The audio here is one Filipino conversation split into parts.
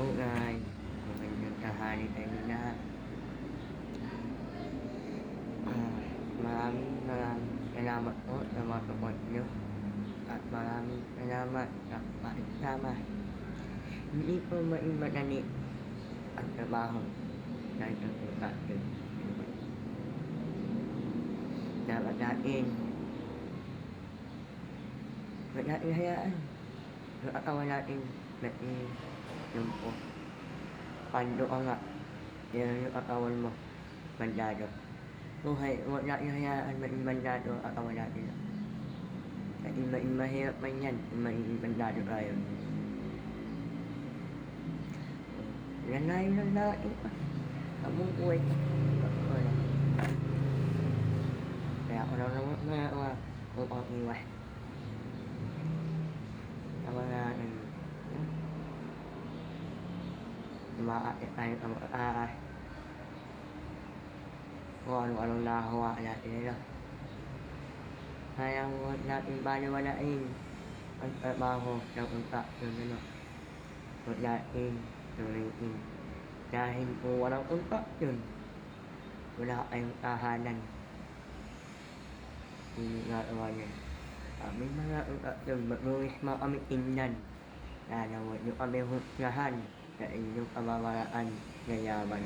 Malunggay, magandang tanghali sa inyong lahat. Maraming salamat po sa mga support niyo at maraming salamat sa pakisama. Hindi po madali ang trabaho dahil sa construction. Dapat natin huwag natin hayaan yung katawan natin lumpo. Pando ka nga, yan yung katawan mo, bandado. Huwag natin hayaan maging bandado ang katawan natin. Kasi mahirap man yan kung maging bandado tayo. Lalayo lang natin pa. Among buhay ko. Kaya ako lang naman mga upang iwas. Sa mga umaakit tayo sa mataas. Kung ano-anong nakakuha natin nila. Sayang huwag natin baliwalain ang trabaho ng construction nila. Huwag natin tuloyin. Dahil kung walang construction, wala kayong tahanan. Hindi nagawa niya. May mga construction, mag-uwis mga kami tingnan. Sana huwag nyo kami husgahan sa inyong pamamaraan na yaman.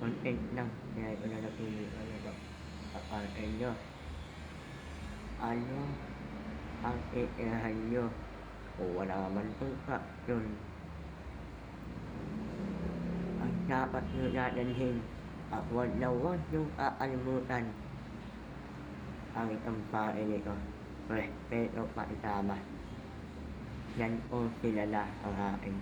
Content lang, kaya ko na napili para sa inyo. Ano ang iirahan nyo kung wala man construction? Ang dapat nyo dadalhin at huwag na huwag nyo kakalimutan ang itong pare nito. Respeto pakisama. Yan po kilala ang akin.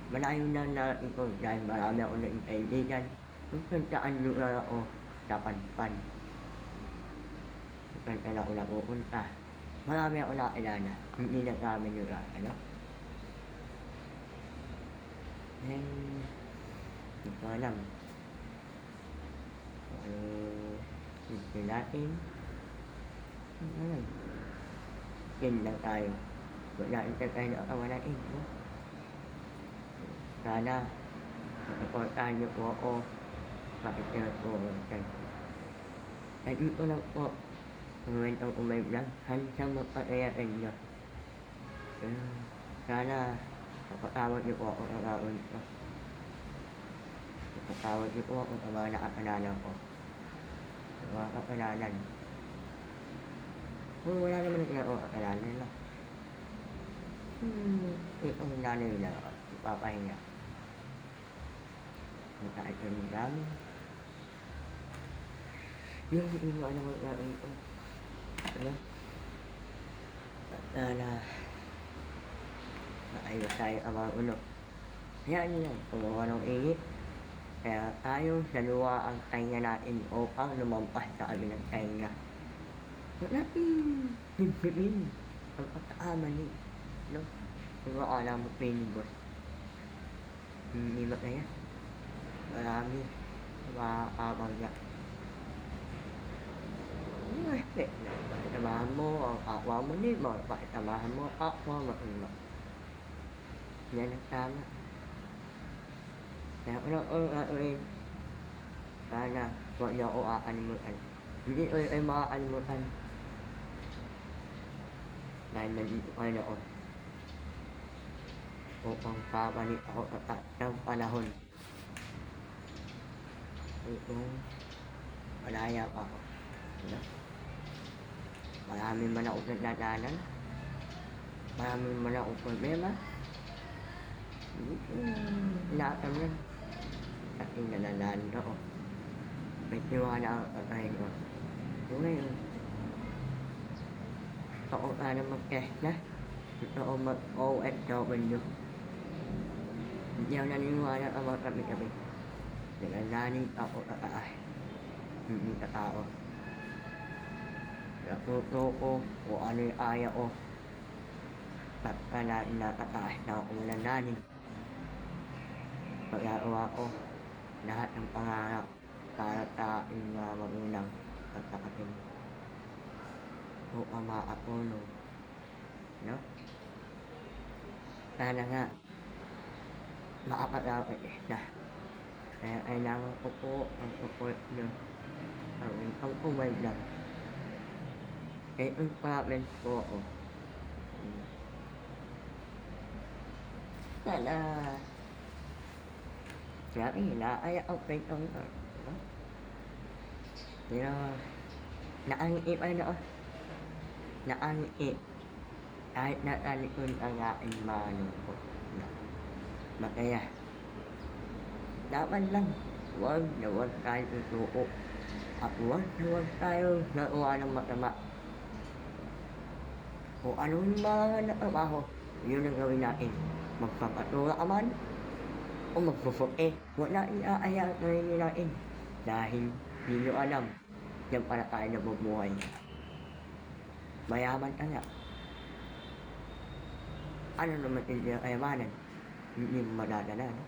Malayo na natin ko dahil marami ako naging kaibigan. Kung saan nyo na ako sa Panpan. Kung saan ako napupunta. Marami ako nakilala. Hindi na namin yung ano. Hindi ko alam. Hindi natin. Yan lang tayo. Wala tayo na kawalain. Sana supportahan niyo po ako. Pakitira po ako. At ito lang po. Momentong umay vlog. Hansang magpakayain niyo. Sana kapatawad niyo po ako ng araon ko. Kapatawad niyo po ako sa mga nakakalalan ko. Sa mga kakalalan. Kung wala naman ako kakalalan lang. Itong nanay nila ako. Ipapahinga. Magkait yung dami. Yung ano mo na ito. Ano? Na maayos tayo ang mga ulo. Hayaan nyo lang kung anong init. Kaya tayo naluwa ang tainga natin upang lumampas sa kabilang tainga. Huwag natin limpipin ang pagkakamali. No? Kung akala mo pinibos. Hindi ba kaya? Marami makakabagya. Respect na. Pakitamahan mo ang akwa mo nito. Pakitamahan mo ang akwa mo. Yan ang tama. Kaya ko lang sana huwag niyo ako kakalimutan. Hindi ko ay makakalimutan. Dahil nandito kayo na ako. Upang papalit ako ng panahon. Kung malaya pa ako. Maraming man ako nagdadalan. Maraming man ako problema. Lahat naman. Kasi nalalalan ako. May tiwala ako sa kain ko. Kung ngayon, gusto ko sana mag-test na. Gusto ko mag-OFW. Hindi ako naniniwala sa mga kami-kami. Nalalanin ako sa taas. Hindi sa tao. Natuto ko kung ano yung kaya ko. Pagka nakataas na ako nalalanin. Pagkakawa ko lahat ng pangarap para sa aking mga magulang at sa aking upang makatulong. No? Sana nga makapag-away na. Kaya kailangan ko po ang support niyo. Ang kuwal lang. Eh, ang promise po ako. Sana grabe inaaya ang kwentong diba? Pero naangi pa rin ako. Naangi. Kahit nasa likod ang aking malungkot na masaya. Dapat lang, huwag na huwag tayo susuko. At huwag na huwag tayo nagawa ng masama. Kung ano yung mga natrabaho, yun ang gawin natin. Magpapatura ka man, o magpuputi. Huwag natin aaya ang sarili natin. Dahil hindi nyo alam, yan pala tayo nabubuhay. Mayaman ka nga. Ano naman hindi ang kayamanan? Hindi mo madadala, no?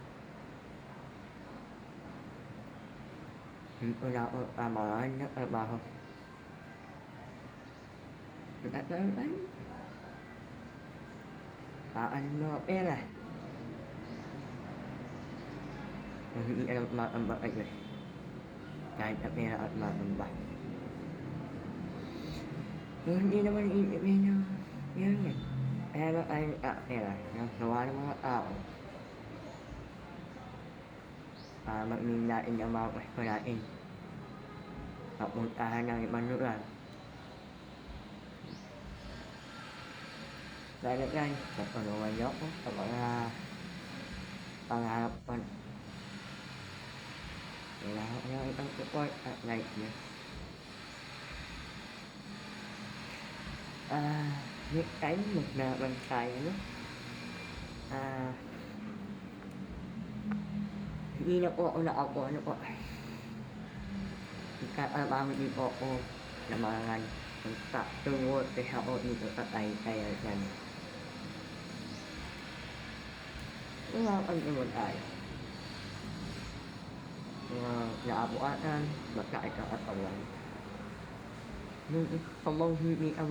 Hindi ko na ako tamahan ng trabaho. Nagkakaroon saan mga pera? Kung hindi alam tumatamba kayo eh. Kahit na pera at matamba. Kung hindi naman iibigay nyo, yun yan. Kaya ba tayo pera ng gawa ng mga tao para magminain ang mga pwesto natin. Papuntahan ng ibang lugar. Dahil yan, tutulungan niyo ako sa mga pangarap ko. Kailangan ko ng itong support at like niyo. Next time, magnaman tayo, no? Hindi na po ako nakaupo, ano po. Nagkakaroon din po ako na mga tungkol sa ako dito sa kaya yan. Mga mo tayo. Mga naabuatan, magkakakatawan. Kamang hindi ang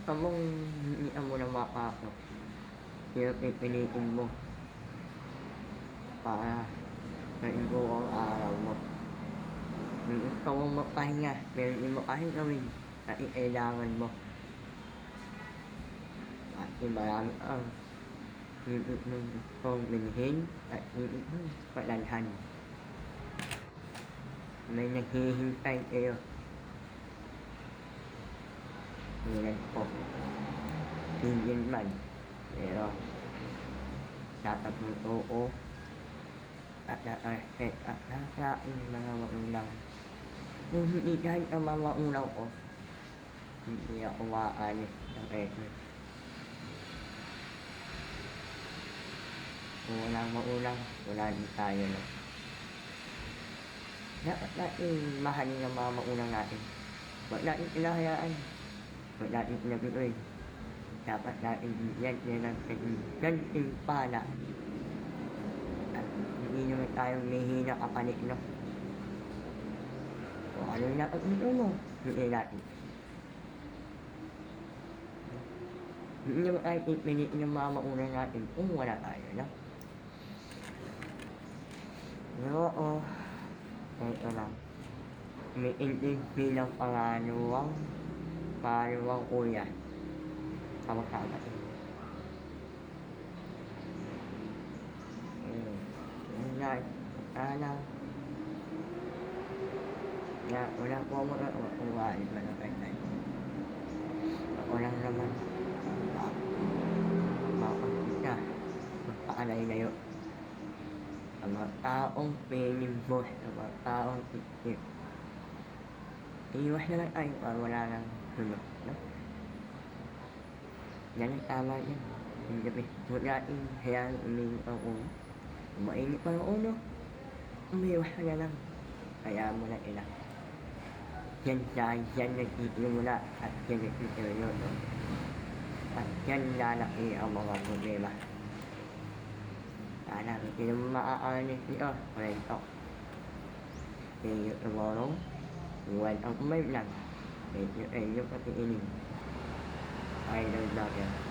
kamang hindi ang mo na makakapag. Kaya pipilitin mo para naigo ang araw mo. Kamang magpahinga, pero hindi mo kahit gawin na ikailangan mo. At marami ang kong minhin at palanhan. May naghihintay kayo. Ngayon po. Hindi man. Pero dapat mong oo at na-respect at nakain mga magulang. Kung hindi dahil ang mga magulang ko, hindi ako maalis ng effort. Kung walang magulang, wala din tayo na. Dapat natin mahalin ang mga magulang natin. Huwag natin pinahayaan. Huwag natin pinabituin. Dapat natin yan ang ganting pala. At hindi naman tayong mahina kapanik, no? Kung ano yung napagmito mo, hindi natin. Hindi naman tayo pipilitin ng mga magulang natin kung wala tayo, no? Oo. Ito lang. May bilang panganuwang kuya. Kamag-anak. Yun lang. Sana. Wala po ako uwain pa na kailan. Ako lang naman. Makakita. Magpaalay na yun. Ang mga taong pinimbo, ang mga taong isip. Iiwas na lang tayo para wala nang sunod, no? Yan ang tama yan. Hindi huwag natin hayaan umiinit ang ulo. Kung mainit pa ang ulo, umiiwas ka na lang. Kaya mo na ilang. Yan dahil yan nagtitimula at yan nagtitiyo, no? At yan lalaki ang mga problema. Sana hindi naman maaalis nito. Friend talk. See you tomorrow. When ang umay lang. Thank you, pati ining. I love you.